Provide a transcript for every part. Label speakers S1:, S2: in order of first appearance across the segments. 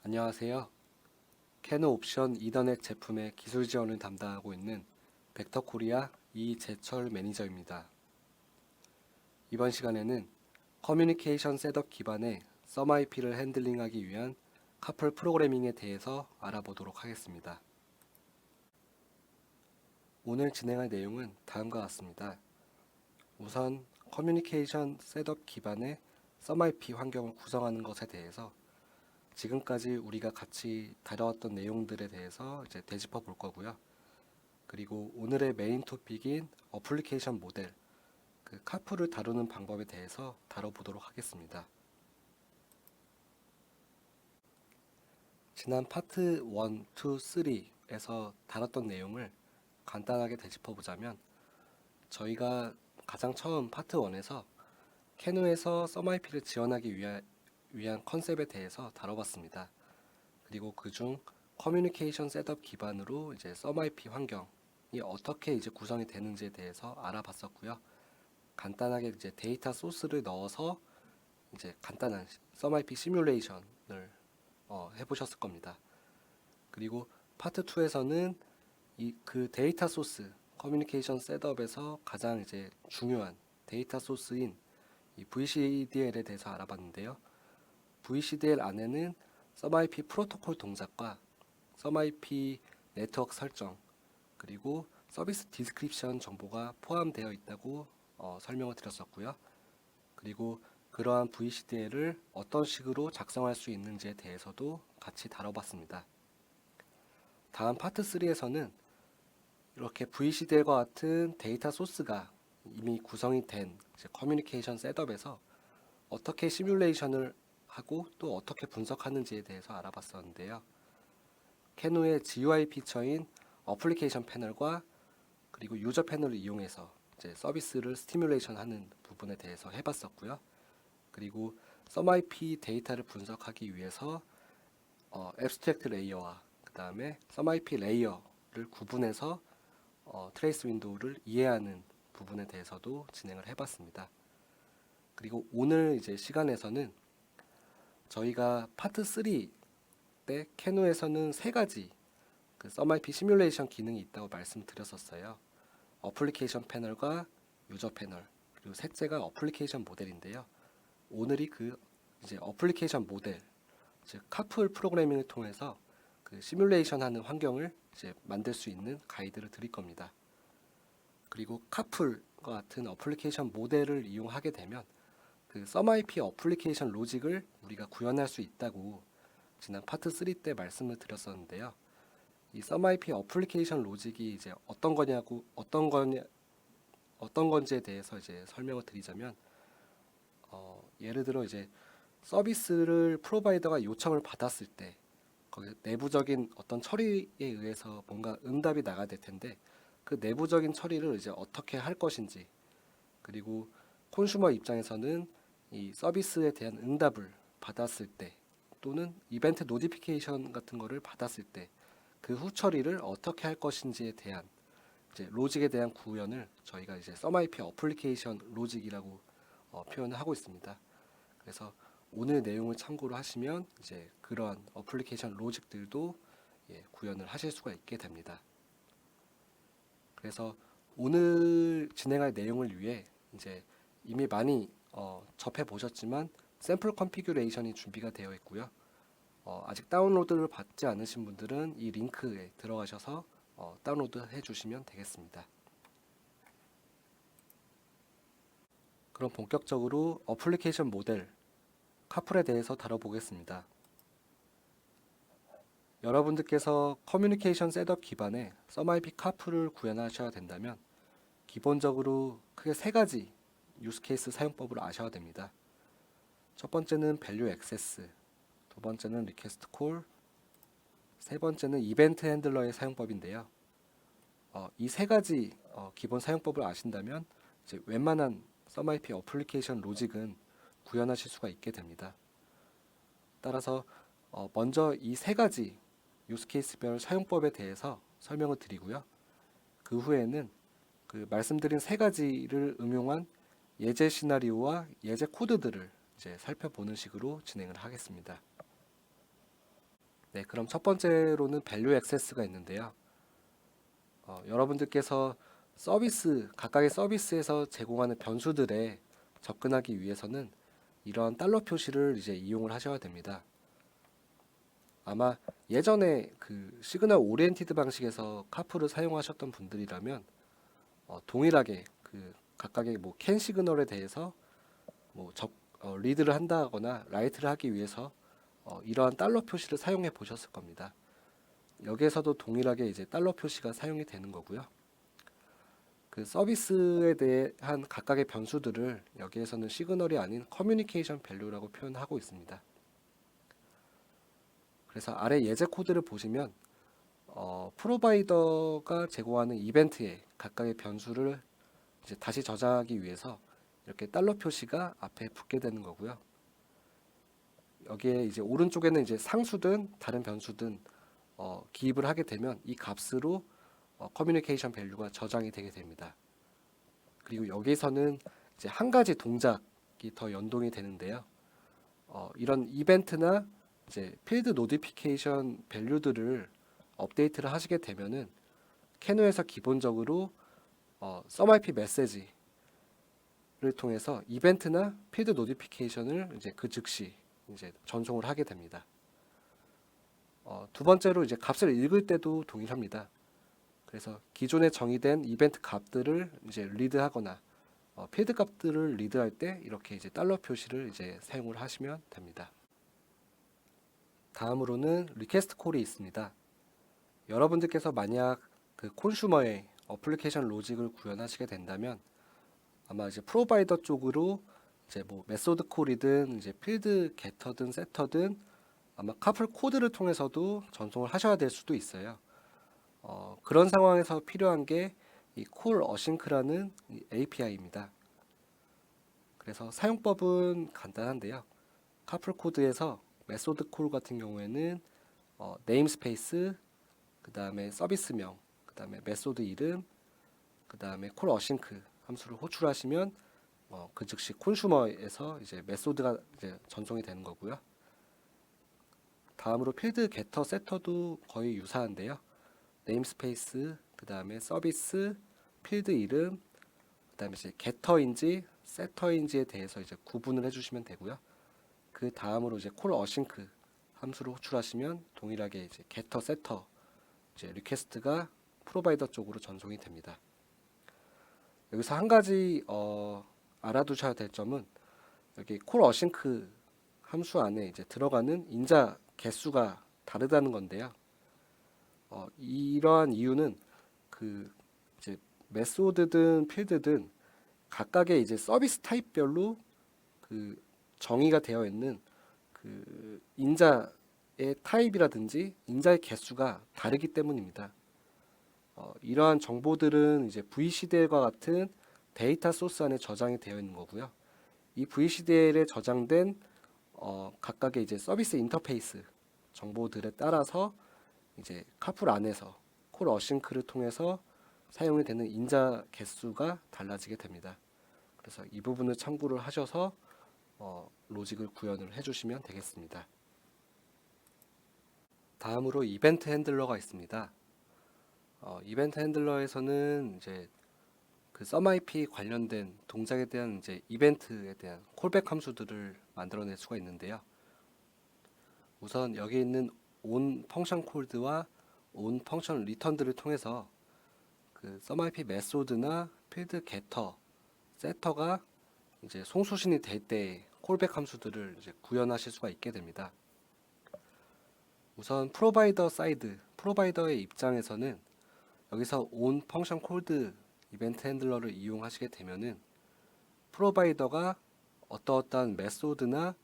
S1: 안녕하세요. 캐노 옵션 이더넷 제품의 기술 지원을 담당하고 있는 벡터코리아 이재철 매니저입니다. 이번 시간에는 커뮤니케이션 셋업 기반의 썸IP를 핸들링하기 위한 카풀 프로그래밍에 대해서 알아보도록 하겠습니다. 오늘 진행할 내용은 다음과 같습니다. 우선 커뮤니케이션 셋업 기반의 썸IP 환경을 구성하는 것에 대해서 지금까지 우리가 같이 다뤄왔던 내용들에 대해서 이제 되짚어 볼 거고요. 그리고 오늘의 메인 토픽인 어플리케이션 모델, 그 카풀을 다루는 방법에 대해서 다뤄보도록 하겠습니다. 지난 파트 1, 2, 3에서 다뤘던 내용을 간단하게 되짚어 보자면 저희가 가장 처음 파트 1에서 캐노에서 썸IP를 지원하기 위한 컨셉에 대해서 다뤄봤습니다. 그리고 그중 커뮤니케이션 셋업 기반으로 이제 썸IP 환경이 어떻게 이제 구성이 되는지에 대해서 알아봤었고요. 간단하게 이제 데이터 소스를 넣어서 이제 간단한 썸IP 시뮬레이션을 해보셨을 겁니다. 그리고 파트 2에서는 그 데이터 소스 커뮤니케이션 셋업에서 가장 이제 중요한 데이터 소스인 이 VCDL에 대해서 알아봤는데요. VCDL 안에는 썸IP 프로토콜 동작과 썸IP 네트워크 설정 그리고 서비스 디스크립션 정보가 포함되어 있다고 설명을 드렸었고요. 그리고 그러한 VCDL을 어떤 식으로 작성할 수 있는지에 대해서도 같이 다뤄봤습니다. 다음 파트 3에서는 이렇게 VCDL과 같은 데이터 소스가 이미 구성이 된 커뮤니케이션 셋업에서 어떻게 시뮬레이션을 하고 또 어떻게 분석하는지에 대해서 알아봤었는데요. 캐노의 GUI 피처인 어플리케이션 패널과 그리고 유저 패널을 이용해서 이제 서비스를 스티뮬레이션하는 부분에 대해서 해봤었고요. 그리고 썸IP 데이터를 분석하기 위해서 앱스트랙트 레이어와 그 다음에 썸IP 레이어를 구분해서 트레이스 윈도우를 이해하는 부분에 대해서도 진행을 해봤습니다. 그리고 오늘 이제 시간에서는 저희가 파트 3 때 캐노에서는 세 가지 그 썸IP 시뮬레이션 기능이 있다고 말씀드렸었어요. 어플리케이션 패널과 유저 패널 그리고 셋째가 어플리케이션 모델인데요. 오늘이 그 이제 어플리케이션 모델 즉 카풀 프로그래밍을 통해서 그 시뮬레이션 하는 환경을 이제 만들 수 있는 가이드를 드릴 겁니다. 그리고 카풀과 같은 어플리케이션 모델을 이용하게 되면 그 썸IP 어플리케이션 로직을 우리가 구현할 수 있다고 지난 파트 3 때 말씀을 드렸었는데요. 이 썸IP 어플리케이션 로직이 이제 어떤 건지에 대해서 이제 설명을 드리자면 예를 들어 이제 서비스를 프로바이더가 요청을 받았을 때 거기 내부적인 어떤 처리에 의해서 뭔가 응답이 나가야 될 텐데 그 내부적인 처리를 이제 어떻게 할 것인지 그리고 콘슈머 입장에서는 이 서비스에 대한 응답을 받았을 때 또는 이벤트 노티피케이션 같은 거를 받았을 때 그 후 처리를 어떻게 할 것인지에 대한 이제 로직에 대한 구현을 저희가 이제 썸IP 어플리케이션 로직이라고 표현을 하고 있습니다. 그래서 오늘 내용을 참고로 하시면 이제 그런 어플리케이션 로직들도 구현을 하실 수가 있게 됩니다. 그래서 오늘 진행할 내용을 위해 이제 이미 많이 접해 보셨지만 샘플 컨피규레이션이 준비가 되어 있고요. 아직 다운로드를 받지 않으신 분들은 이 링크에 들어가셔서 다운로드 해주시면 되겠습니다. 그럼 본격적으로 어플리케이션 모델 카풀에 대해서 다뤄보겠습니다. 여러분들께서 커뮤니케이션 셋업 기반의 썸IP 카풀을 구현하셔야 된다면 기본적으로 크게 세 가지 유스케이스 사용법을 아셔야 됩니다. 첫 번째는 밸류 액세스, 두 번째는 리퀘스트 콜, 세 번째는 이벤트 핸들러의 사용법인데요. 이 세 가지 기본 사용법을 아신다면 이제 웬만한 썸IP 어플리케이션 로직은 구현하실 수가 있게 됩니다. 따라서 먼저 이 세 가지 유스케이스별 사용법에 대해서 설명을 드리고요. 그 후에는 그 말씀드린 세 가지를 응용한 예제 시나리오와 예제 코드들을 이제 살펴보는 식으로 진행을 하겠습니다. 네, 그럼 첫 번째로는 밸류 액세스가 있는데요. 여러분들께서 각각의 서비스에서 제공하는 변수들에 접근하기 위해서는 이러한 달러 표시를 이제 이용을 하셔야 됩니다. 아마 예전에 그 시그널 오리엔티드 방식에서 카프를 사용하셨던 분들이라면 동일하게 그 각각의 뭐 캔 시그널에 대해서 리드를 한다거나 라이트를 하기 위해서 이러한 달러 표시를 사용해 보셨을 겁니다. 여기에서도 동일하게 이제 달러 표시가 사용이 되는 거고요. 그 서비스에 대한 각각의 변수들을 여기에서는 시그널이 아닌 커뮤니케이션 밸류라고 표현하고 있습니다. 그래서 아래 예제 코드를 보시면 프로바이더가 제공하는 이벤트에 각각의 변수를 이제 다시 저장하기 위해서 이렇게 달러 표시가 앞에 붙게 되는 거고요. 여기에 이제 오른쪽에는 이제 상수든 다른 변수든 기입을 하게 되면 이 값으로 커뮤니케이션 밸류가 저장이 되게 됩니다. 그리고 여기서는 이제 한 가지 동작이 더 연동이 되는데요. 이런 이벤트나 이제 필드 노티피케이션 밸류들을 업데이트를 하시게 되면은 캐누에서 기본적으로 썸IP 메시지를 통해서 이벤트나 필드 노티피케이션을 이제 그 즉시 이제 전송을 하게 됩니다. 두 번째로 이제 값을 읽을 때도 동일합니다. 그래서 기존에 정의된 이벤트 값들을 이제 리드하거나 필드 값들을 리드할 때 이렇게 이제 달러 표시를 이제 사용을 하시면 됩니다. 다음으로는 리퀘스트 콜이 있습니다. 여러분들께서 만약 그 콘슈머의 어플리케이션 로직을 구현하시게 된다면 아마 이제 프로바이더 쪽으로 이제 뭐 메소드 콜이든 이제 필드 게터든 세터든 아마 카플 코드를 통해서도 전송을 하셔야 될 수도 있어요. 그런 상황에서 필요한 게 이 콜 어싱크라는 API입니다. 그래서 사용법은 간단한데요. 카플 코드에서 메소드 콜 같은 경우에는 네임스페이스, 그 다음에 서비스명, 그 다음에 메소드 이름, 그 다음에 콜 어싱크 함수를 호출하시면 그 즉시 콘슈머에서 이제 메소드가 이제 전송이 되는 거고요. 다음으로 필드 게터 세터도 거의 유사한데요. 네임스페이스, 그 다음에 서비스, 필드 이름, 그 다음에 이제 게터인지 세터인지에 대해서 이제 구분을 해주시면 되고요. 그 다음으로 이제 콜 어싱크 함수를 호출하시면 동일하게 이제 게터 세터 이제 리퀘스트가 프로바이더 쪽으로 전송이 됩니다. 여기서 한 가지 알아두셔야 될 점은 여기 콜 어싱크 함수 안에 이제 들어가는 인자 개수가 다르다는 건데요. 이러한 이유는 그 이제 메소드든 필드든 각각의 이제 서비스 타입별로 그 정의가 되어 있는 그 인자의 타입이라든지 인자의 개수가 다르기 때문입니다. 이러한 정보들은 이제 VCDL과 같은 데이터 소스 안에 저장이 되어 있는 거고요. 이 VCDL에 저장된 각각의 이제 서비스 인터페이스 정보들에 따라서 이제 카풀 안에서 콜 어싱크를 통해서 사용이 되는 인자 개수가 달라지게 됩니다. 그래서 이 부분을 참고를 하셔서 로직을 구현을 해주시면 되겠습니다. 다음으로 이벤트 핸들러가 있습니다. 이벤트 핸들러에서는 이제 그 썸IP 관련된 동작에 대한 이제 이벤트에 대한 콜백 함수들을 만들어낼 수가 있는데요. 우선 여기 있는 on 펑션 콜드와 on 펑션 리턴들을 통해서 그 썸IP 메소드나 필드 게터, 세터가 이제 송수신이 될 때 콜백 함수들을 이제 구현하실 수가 있게 됩니다. 우선 프로바이더 사이드, 프로바이더의 입장에서는 여기서 on 펑션 콜드 이벤트 핸들러를 이용하시게 되면은 프로바이더가 어떠한 메소드나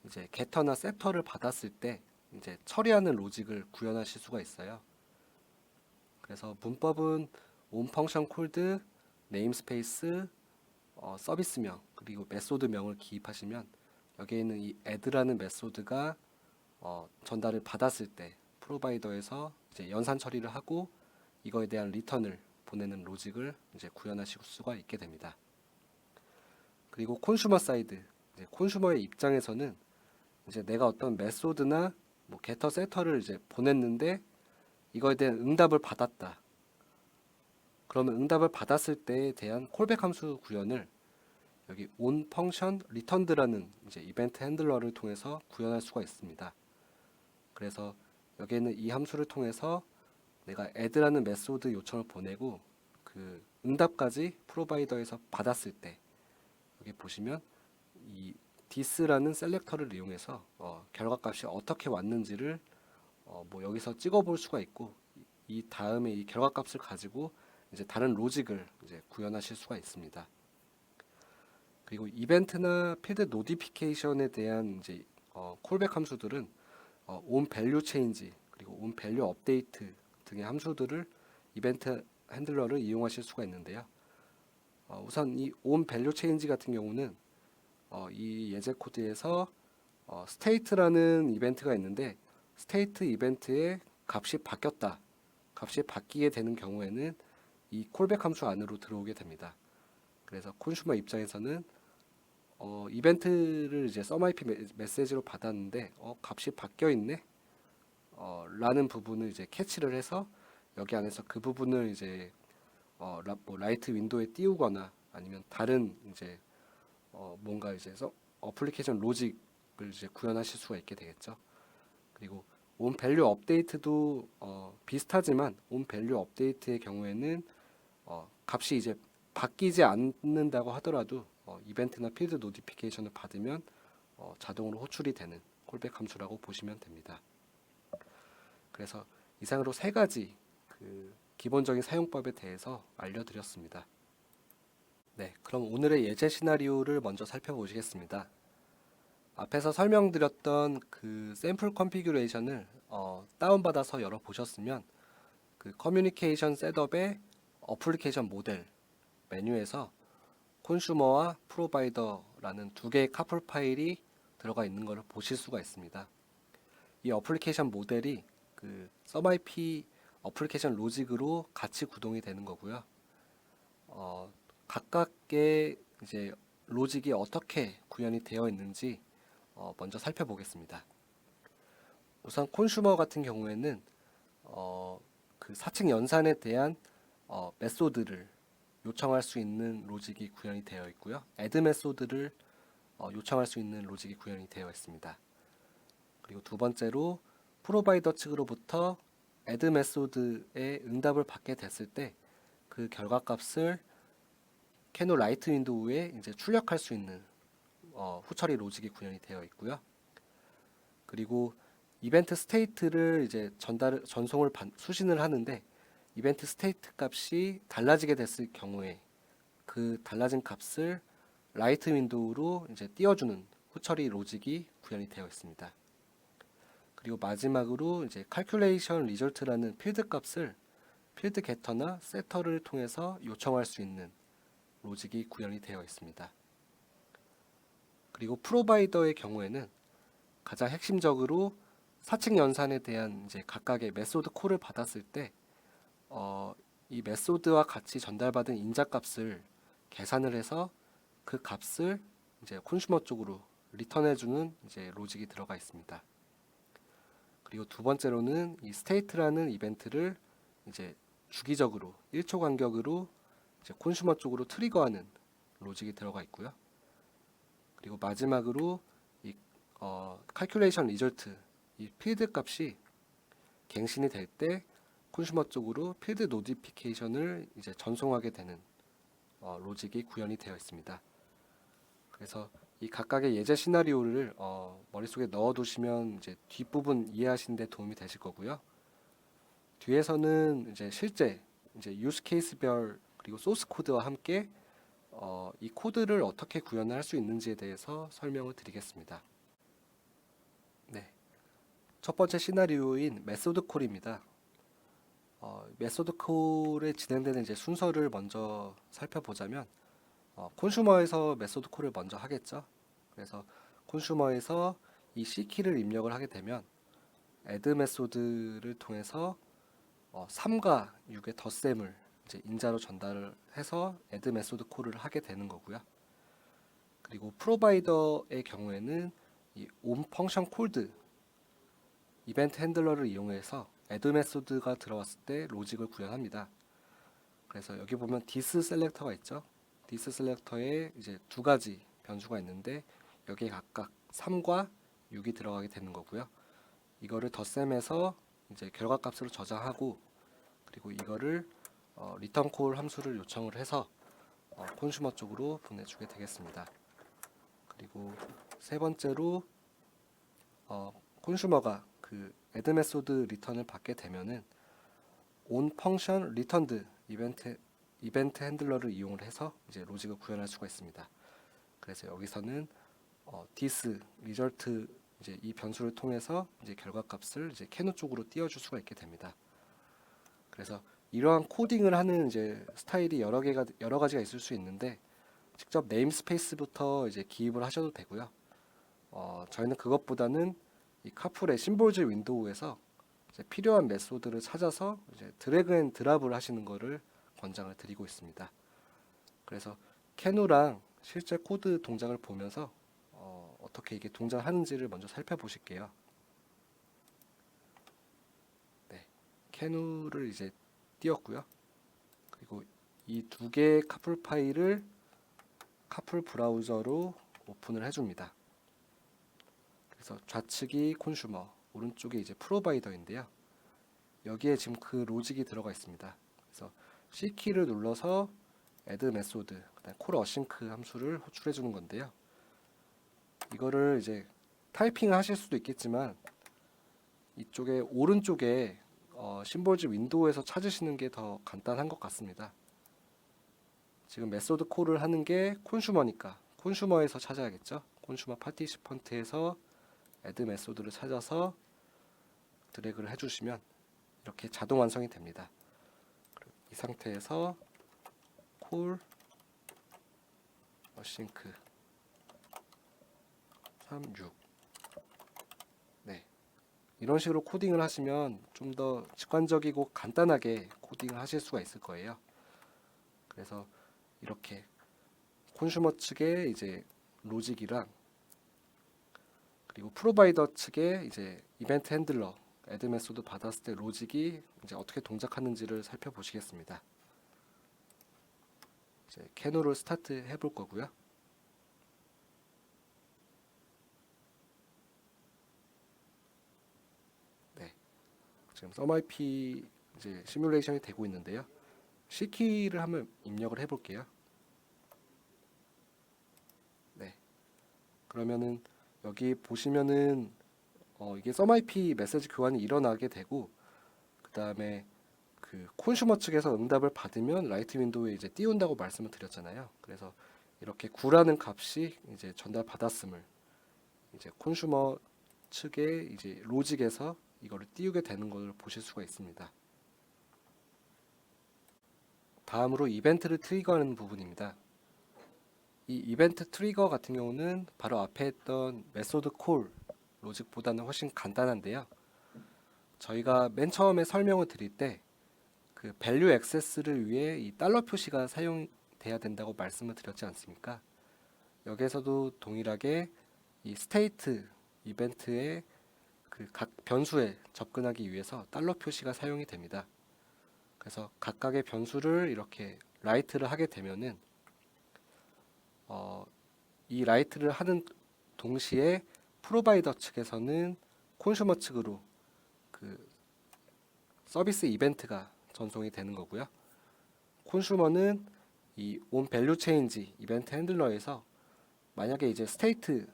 S1: 이제 게터나 세터를 받았을 때 이제 처리하는 로직을 구현하실 수가 있어요. 그래서 문법은 on 펑션 콜드 네임스페이스 서비스명 그리고 메소드명을 기입하시면 여기에 있는 이 add라는 메소드가 전달을 받았을 때 프로바이더에서 이제 연산 처리를 하고 이거에 대한 리턴을 보내는 로직을 이제 구현하실 수가 있게 됩니다. 그리고 콘슈머 사이드, 이제 콘슈머의 입장에서는 이제 내가 어떤 메소드나 뭐 getter setter를 이제 보냈는데 이거에 대한 응답을 받았다. 그러면 응답을 받았을 때에 대한 콜백 함수 구현을 여기 on function returned라는 이제 이벤트 핸들러를 통해서 구현할 수가 있습니다. 그래서 여기에는 이 함수를 통해서 내가 add라는 메소드 요청을 보내고 그 응답까지 프로바이더에서 받았을 때 여기 보시면 이 this라는 셀렉터를 이용해서 결과값이 어떻게 왔는지를 뭐 여기서 찍어볼 수가 있고 이 다음에 이 결과값을 가지고 이제 다른 로직을 이제 구현하실 수가 있습니다. 그리고 이벤트나 필드 노티피케이션에 대한 이제 콜백 함수들은 on value change 그리고 on value update 등의 함수들을 이벤트 핸들러를 이용하실 수가 있는데요. 우선 이 on value change 같은 경우는 이 예제 코드에서 state라는 이벤트가 있는데 state 이벤트의 값이 바뀌었다. 값이 바뀌게 되는 경우에는 이 콜백 함수 안으로 들어오게 됩니다. 그래서 콘슈머 입장에서는 이벤트를 이제 썸IP 메시지로 받았는데 값이 바뀌어 있네 라는 부분을 이제 캐치를 해서 여기 안에서 그 부분을 이제 뭐 라이트 윈도우에 띄우거나 아니면 다른 이제 뭔가 이제 어플리케이션 로직을 이제 구현하실 수가 있게 되겠죠. 그리고 on value update도 비슷하지만 on value update의 경우에는 값이 이제 바뀌지 않는다고 하더라도 이벤트나 필드 노티피케이션을 받으면 자동으로 호출이 되는 콜백 함수라고 보시면 됩니다. 그래서 이상으로 세 가지 그 기본적인 사용법에 대해서 알려드렸습니다. 네, 그럼 오늘의 예제 시나리오를 먼저 살펴보시겠습니다. 앞에서 설명드렸던 그 샘플 컨피규레이션을 다운받아서 열어보셨으면 그 커뮤니케이션 셋업의 어플리케이션 모델 메뉴에서 콘슈머와 프로바이더라는 두 개의 카풀 파일이 들어가 있는 것을 보실 수가 있습니다. 이 어플리케이션 모델이 그 썸IP 어플리케이션 로직으로 같이 구동이 되는 거고요. 각각의 이제 로직이 어떻게 구현이 되어 있는지 먼저 살펴보겠습니다. 우선 콘슈머 같은 경우에는 그 사칭 연산에 대한 메소드를 요청할 수 있는 로직이 구현이 되어 있고요. add 메소드를 요청할 수 있는 로직이 구현이 되어 있습니다. 그리고 두 번째로 프로바이더 측으로부터 add 메소드의 응답을 받게 됐을 때 그 결과값을 캐노 라이트 윈도우에 이제 출력할 수 있는 후처리 로직이 구현이 되어 있고요. 그리고 이벤트 스테이트를 이제 전송을 수신을 하는데 이벤트 스테이트 값이 달라지게 됐을 경우에 그 달라진 값을 라이트 윈도우로 이제 띄워주는 후처리 로직이 구현이 되어 있습니다. 그리고 마지막으로 이제 calculation result라는 필드 값을 필드 게터나 세터를 통해서 요청할 수 있는 로직이 구현이 되어 있습니다. 그리고 프로바이더의 경우에는 가장 핵심적으로 사칭 연산에 대한 이제 각각의 메소드 콜을 받았을 때 이 메소드와 같이 전달받은 인자값을 계산을 해서 그 값을 이제 콘슈머 쪽으로 리턴해주는 이제 로직이 들어가 있습니다. 그리고 두 번째로는 이 state라는 이벤트를 이제 주기적으로 1초 간격으로 이제 콘슈머 쪽으로 트리거하는 로직이 들어가 있고요. 그리고 마지막으로 이 calculation result 이 필드 값이 갱신이 될 때 콘슈머 쪽으로 필드 노티피케이션을 이제 전송하게 되는 로직이 구현이 되어 있습니다. 그래서 이 각각의 예제 시나리오를 머릿속에 넣어두시면 이제 뒷부분 이해하시는 데 도움이 되실 거고요. 뒤에서는 이제 실제 이제 유스 케이스별 그리고 소스 코드와 함께 이 코드를 어떻게 구현할 수 있는지에 대해서 설명을 드리겠습니다. 네, 첫 번째 시나리오인 메소드 콜입니다. 메소드 콜에 진행되는 이제 순서를 먼저 살펴보자면 콘슈머에서 메소드 콜을 먼저 하겠죠. 그래서 콘슈머에서 이 C키를 입력을 하게 되면 add 메소드를 통해서 3과 6의 덧셈을 이제 인자로 전달을 해서 add 메소드 콜을 하게 되는 거고요. 그리고 프로바이더의 경우에는 이 on 펑션 콜드 이벤트 핸들러를 이용해서 add 메소드가 들어왔을 때 로직을 구현합니다. 그래서 여기 보면 this 셀렉터가 있죠. this 셀렉터에 이제 두 가지 변수가 있는데 여기에 각각 3과 6이 들어가게 되는 거고요. 이거를 덧셈해서 이제 결과값으로 저장하고, 그리고 이거를 리턴 콜 함수를 요청을 해서 콘슈머 쪽으로 보내주게 되겠습니다. 그리고 세 번째로 콘슈머가 그 add 메소드 리턴을 받게 되면은 on 펑션 returned 이벤트 핸들러를 이용을 해서 이제 로직을 구현할 수가 있습니다. 그래서 여기서는 this result 이제 이 변수를 통해서 이제 결과값을 이제 캐노 쪽으로 띄워줄 수가 있게 됩니다. 그래서 이러한 코딩을 하는 이제 스타일이 여러 가지가 있을 수 있는데, 직접 네임스페이스부터 이제 기입을 하셔도 되고요. 저희는 그것보다는 이 카풀의 심볼즈 윈도우에서 이제 필요한 메소드를 찾아서 이제 드래그 앤 드랍을 하시는 거를 권장을 드리고 있습니다. 그래서 캐누랑 실제 코드 동작을 보면서 어떻게 이게 동작하는지를 먼저 살펴보실게요. 네, 캐누를 이제 띄웠고요. 그리고 이 두 개의 카풀 파일을 카풀 브라우저로 오픈을 해줍니다. 그래서 좌측이 콘슈머, 오른쪽이 이제 프로바이더인데요. 여기에 지금 그 로직이 들어가 있습니다. 그래서 C키를 눌러서 add 메소드, 그다음 콜 어싱크 함수를 호출해 주는 건데요. 이거를 이제 타이핑을 하실 수도 있겠지만 이쪽에 오른쪽에 심볼즈 윈도우에서 찾으시는 게 더 간단한 것 같습니다. 지금 메소드 콜을 하는 게 콘슈머니까 콘슈머에서 찾아야겠죠. 콘슈머 파티시펀트에서 add 메소드를 찾아서 드래그를 해주시면 이렇게 자동 완성이 됩니다. 이 상태에서 콜 어싱크 36, 네, 이런 식으로 코딩을 하시면 좀 더 직관적이고 간단하게 코딩을 하실 수가 있을 거예요. 그래서 이렇게 콘슈머 측의 이제 로직이랑, 그리고 프로바이더 측의 이제 이벤트 핸들러 add 메소드 받았을 때 로직이 이제 어떻게 동작하는지를 살펴보시겠습니다. 이제 캐노를 스타트 해볼 거고요. 네, 지금 SumIP 이제 시뮬레이션이 되고 있는데요. C키를 한번 입력을 해볼게요. 네, 그러면은 여기 보시면은 이게 SumIP 메시지 교환이 일어나게 되고, 그 다음에 그 콘슈머 측에서 응답을 받으면 라이트 윈도우에 이제 띄운다고 말씀을 드렸잖아요. 그래서 이렇게 9라는 값이 이제 전달 받았음을 이제 콘슈머 측의 이제 로직에서 이거를 띄우게 되는 것을 보실 수가 있습니다. 다음으로 이벤트를 트리거하는 부분입니다. 이 이벤트 트리거 같은 경우는 바로 앞에 했던 메소드 콜 로직보다는 훨씬 간단한데요. 저희가 맨 처음에 설명을 드릴 때 그 밸류 액세스를 위해 이 달러 표시가 사용돼야 된다고 말씀을 드렸지 않습니까? 여기에서도 동일하게 이 스테이트 이벤트의 그 각 변수에 접근하기 위해서 달러 표시가 사용이 됩니다. 그래서 각각의 변수를 이렇게 라이트를 하게 되면은 이 라이트를 하는 동시에 프로바이더 측에서는 콘슈머 측으로 그 서비스 이벤트가 전송이 되는 거고요. 콘슈머는 이 on value change 이벤트 핸들러에서 만약에 이제 스테이트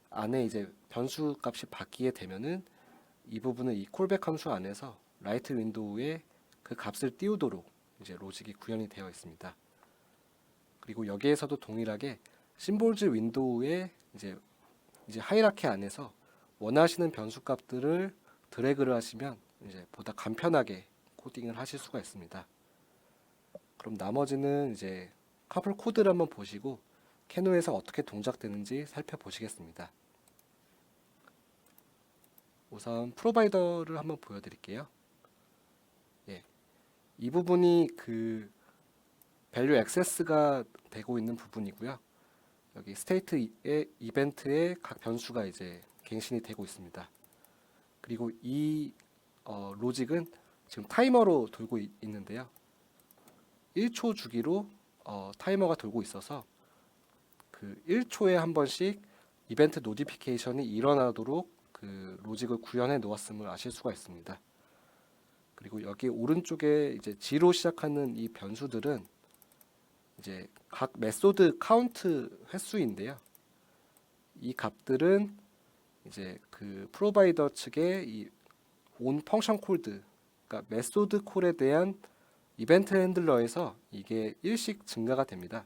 S1: 안에 이제 변수 값이 바뀌게 되면은 이 부분은 이 콜백 함수 안에서 라이트 윈도우에 그 값을 띄우도록 이제 로직이 구현이 되어 있습니다. 그리고 여기에서도 동일하게 심볼즈 윈도우에 이제 하이라키 안에서 원하시는 변수 값들을 드래그를 하시면 이제 보다 간편하게 코딩을 하실 수가 있습니다. 그럼 나머지는 이제 카풀 코드를 한번 보시고 캐노에서 어떻게 동작되는지 살펴보시겠습니다. 우선 프로바이더를 한번 보여드릴게요. 예, 이 부분이 그 밸류 액세스가 되고 있는 부분이고요. 여기 스테이트의 이벤트의 각 변수가 이제 갱신이 되고 있습니다. 그리고 이 로직은 지금 타이머로 돌고 있는데요. 1초 주기로 타이머가 돌고 있어서 그 1초에 한 번씩 이벤트 노티피케이션이 일어나도록 그 로직을 구현해 놓았음을 아실 수가 있습니다. 그리고 여기 오른쪽에 이제 G로 시작하는 이 변수들은 이제 각 메소드 카운트 횟수인데요. 이 값들은 이제 그 프로바이더 측의 이 온 펑션 콜드, 그러니까 메소드 콜에 대한 이벤트 핸들러에서 이게 일씩 증가가 됩니다.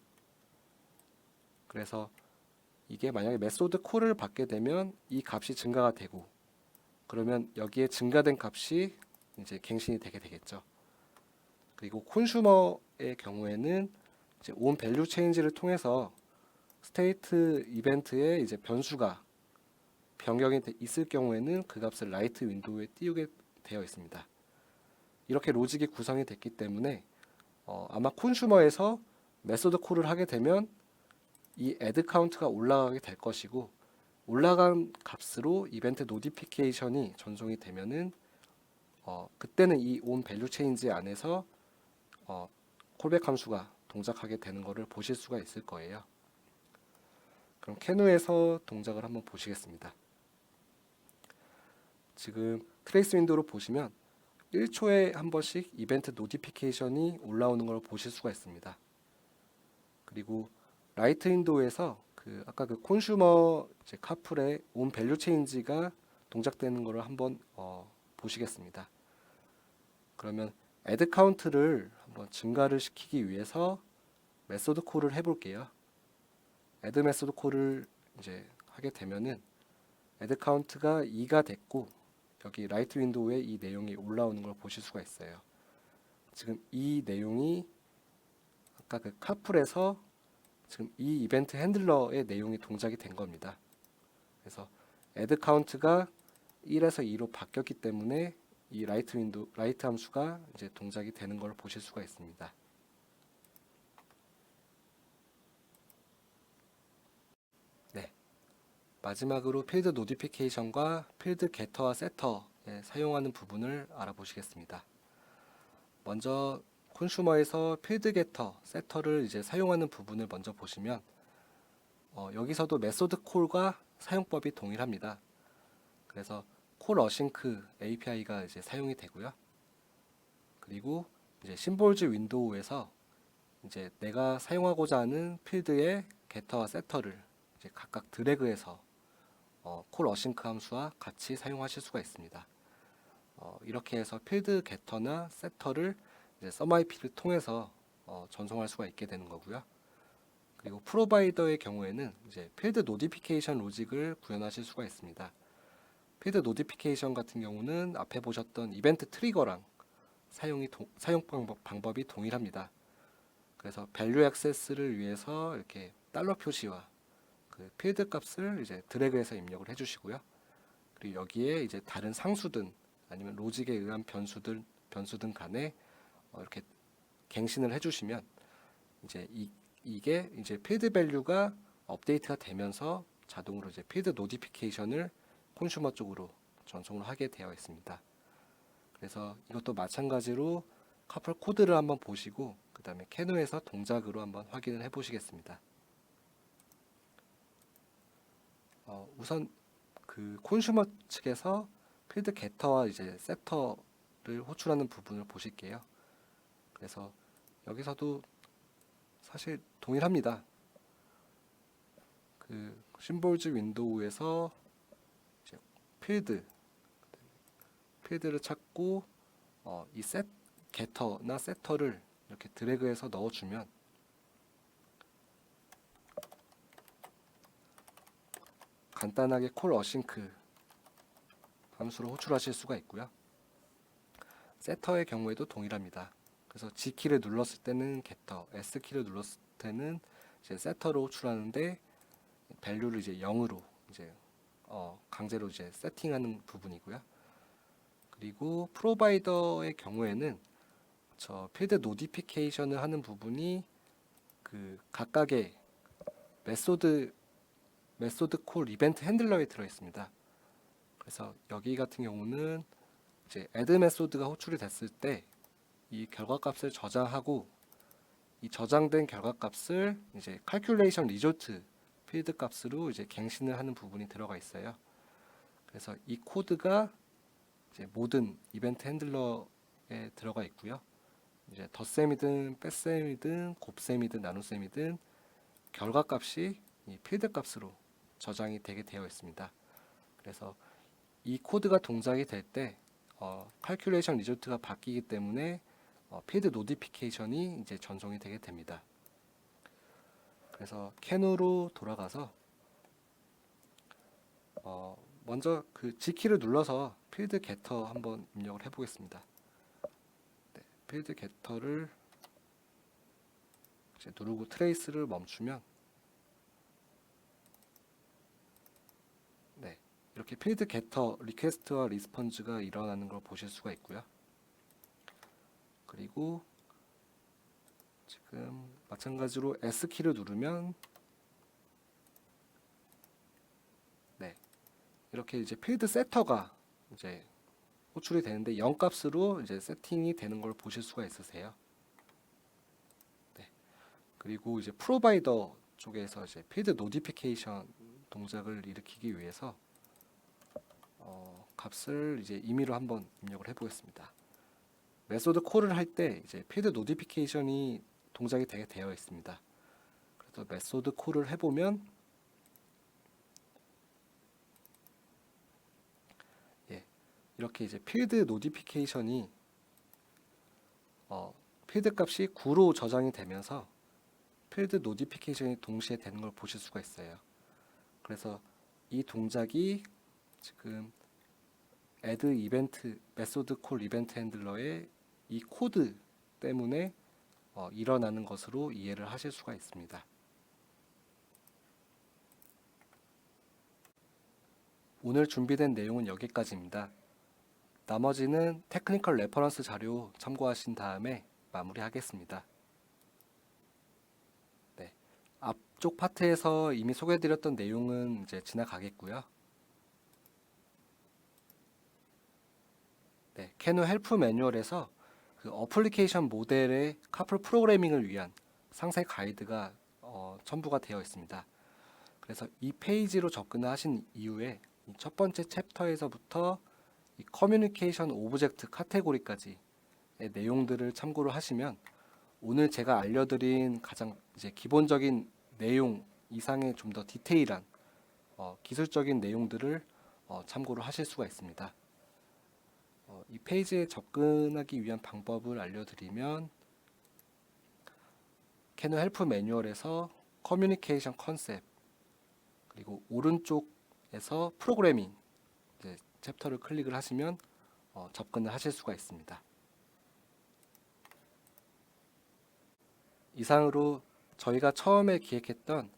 S1: 그래서 이게 만약에 메소드 콜을 받게 되면 이 값이 증가가 되고, 그러면 여기에 증가된 값이 이제 갱신이 되게 되겠죠. 그리고 콘슈머의 경우에는 이제 온 밸류 체인지를 통해서 스테이트 이벤트에 이제 변수가 변경이 있을 경우에는 그 값을 라이트 윈도우에 띄우게 되어 있습니다. 이렇게 로직이 구성이 됐기 때문에 아마 콘슈머에서 메소드 콜을 하게 되면 이 애드 카운트가 올라가게 될 것이고, 올라간 값으로 이벤트 노티피케이션이 전송이 되면은 그때는 이 온 밸류 체인지 안에서 콜백 함수가 동작하게 되는 것을 보실 수가 있을 거예요. 그럼 캐누에서 동작을 한번 보시겠습니다. 지금 트레이스 윈도우로 보시면 1초에 한 번씩 이벤트 노티피케이션이 올라오는 걸 보실 수가 있습니다. 그리고 라이트 윈도우에서 그 아까 그 콘슈머 이제 카풀의 온 밸류 체인지가 동작되는 것을 한번 보시겠습니다. 그러면 애드 카운트를 한번 증가를 시키기 위해서 메소드 콜을 해볼게요. 애드 메소드 콜을 이제 하게 되면은 애드 카운트가 2가 됐고, 여기 라이트 윈도우에 이 내용이 올라오는 걸 보실 수가 있어요. 지금 이 내용이 아까 그 카풀에서 지금 이 이벤트 핸들러의 내용이 동작이 된 겁니다. 그래서 애드 카운트가 1에서 2로 바뀌었기 때문에 이 라이트 함수가 이제 동작이 되는 걸 보실 수가 있습니다. 네. 마지막으로 필드 노티피케이션과 필드 게터와 세터에 사용하는 부분을 알아보시겠습니다. 먼저 콘슈머에서 필드 게터, 세터를 이제 사용하는 부분을 먼저 보시면 여기서도 메소드 콜과 사용법이 동일합니다. 그래서 콜 어싱크 API가 이제 사용이 되고요. 그리고 이제 심볼즈 윈도우에서 이제 내가 사용하고자 하는 필드의 게터와 세터를 이제 각각 드래그해서 콜 어싱크 함수와 같이 사용하실 수가 있습니다. 이렇게 해서 필드 게터나 세터를 이제 썸IP를 통해서 전송할 수가 있게 되는 거고요. 그리고 프로바이더의 경우에는 이제 필드 노티피케이션 로직을 구현하실 수가 있습니다. 필드 노티피케이션 같은 경우는 앞에 보셨던 이벤트 트리거랑 사용 방법이 동일합니다. 그래서 밸류 액세스를 위해서 이렇게 달러 표시와 그 필드 값을 이제 드래그해서 입력을 해주시고요. 그리고 여기에 이제 다른 상수든 아니면 로직에 의한 변수든 간에 이렇게 갱신을 해주시면 이제 이게 이제 필드 밸류가 업데이트가 되면서 자동으로 이제 필드 노티피케이션을 콘슈머 쪽으로 전송을 하게 되어 있습니다. 그래서 이것도 마찬가지로 카풀 코드를 한번 보시고 그 다음에 캐누에서 동작으로 한번 확인을 해 보시겠습니다. 우선 그 콘슈머 측에서 필드 게터와 이제 세터를 호출하는 부분을 보실게요. 그래서 여기서도 사실 동일합니다. 그 심볼즈 윈도우에서 이제 필드를 찾고 이 게터나 세터를 이렇게 드래그해서 넣어주면 간단하게 콜 어싱크 함수로 호출하실 수가 있고요. 세터의 경우에도 동일합니다. 그래서 G키를 눌렀을 때는 게터, S키를 눌렀을 때는 이제 세터로 호출하는데 밸류를 이제 0으로 이제 강제로 이제 세팅하는 부분이고요. 그리고 프로바이더의 경우에는 저 필드 노티피케이션을 하는 부분이 그 각각의 메소드 콜 이벤트 핸들러에 들어 있습니다. 그래서 여기 같은 경우는 이제 add 메소드가 호출이 됐을 때 이 결과값을 저장하고 이 저장된 결과값을 이제 calculation result 필드 값으로 이제 갱신을 하는 부분이 들어가 있어요. 그래서 이 코드가 이제 모든 이벤트 핸들러에 들어가 있고요. 이제 덧셈이든 뺄셈이든 곱셈이든 나눗셈이든 결과값이 이 필드 값으로 저장이 되게 되어 있습니다. 그래서 이 코드가 동작이 될 때 calculation result가 바뀌기 때문에 필드 노티피케이션이 이제 전송이 되게 됩니다. 그래서 캔으로 돌아가서 먼저 그 G키를 눌러서 필드 게터 한번 입력을 해보겠습니다. 네, 필드 게터를 이제 누르고 트레이스를 멈추면 네, 이렇게 필드 게터 리퀘스트와 리스폰즈가 일어나는 걸 보실 수가 있고요. 그리고 지금 마찬가지로 S키를 누르면 네, 이렇게 이제 필드 세터가 이제 호출이 되는데 0 값으로 이제 세팅이 되는 걸 보실 수가 있으세요. 네. 그리고 이제 프로바이더 쪽에서 이제 필드 노티피케이션 동작을 일으키기 위해서 값을 이제 임의로 한번 입력을 해보겠습니다. 메소드 콜을 할 때 이제 필드 노티피케이션이 동작이 되게 되어 있습니다. 그래서 메소드 콜을 해보면 이렇게 이제 필드 노티피케이션이 필드 값이 9로 저장이 되면서 필드 노티피케이션이 동시에 되는 걸 보실 수가 있어요. 그래서 이 동작이 지금 add 이벤트 메소드 콜 이벤트 핸들러의 이 코드 때문에 일어나는 것으로 이해를 하실 수가 있습니다. 오늘 준비된 내용은 여기까지입니다. 나머지는 테크니컬 레퍼런스 자료 참고하신 다음에 마무리하겠습니다. 네, 앞쪽 파트에서 이미 소개해드렸던 내용은 이제 지나가겠고요. 네, 캐누 헬프 매뉴얼에서 그 어플리케이션 모델의 카풀 프로그래밍을 위한 상세 가이드가 첨부가 되어 있습니다. 그래서 이 페이지로 접근을 하신 이후에 이 첫 번째 챕터에서부터 이 커뮤니케이션 오브젝트 카테고리까지의 내용들을 참고를 하시면 오늘 제가 알려드린 가장 이제 기본적인 내용 이상의 좀 더 디테일한 기술적인 내용들을 참고를 하실 수가 있습니다. 이 페이지에 접근하기 위한 방법을 알려드리면 캐누 헬프 매뉴얼에서 커뮤니케이션 컨셉 그리고 오른쪽에서 프로그래밍 이제 챕터를 클릭을 하시면 접근을 하실 수가 있습니다. 이상으로 저희가 처음에 기획했던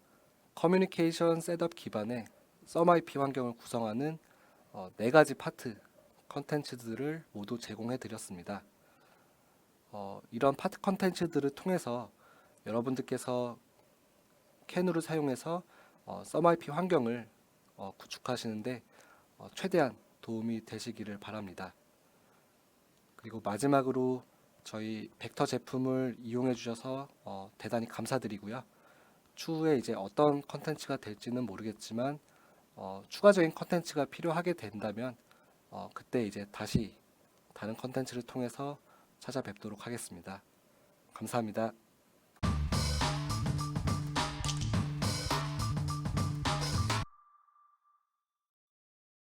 S1: 커뮤니케이션 셋업 기반의 썸IP 환경을 구성하는 4가지 파트 컨텐츠들을 모두 제공해 드렸습니다. 이런 파트 컨텐츠들을 통해서 여러분들께서 캐누를 사용해서 썸IP 환경을 구축하시는데 최대한 도움이 되시기를 바랍니다. 그리고 마지막으로 저희 벡터 제품을 이용해 주셔서 대단히 감사드리고요. 추후에 이제 어떤 컨텐츠가 될지는 모르겠지만 추가적인 컨텐츠가 필요하게 된다면 그때 이제 다시 다른 컨텐츠를 통해서 찾아뵙도록 하겠습니다. 감사합니다.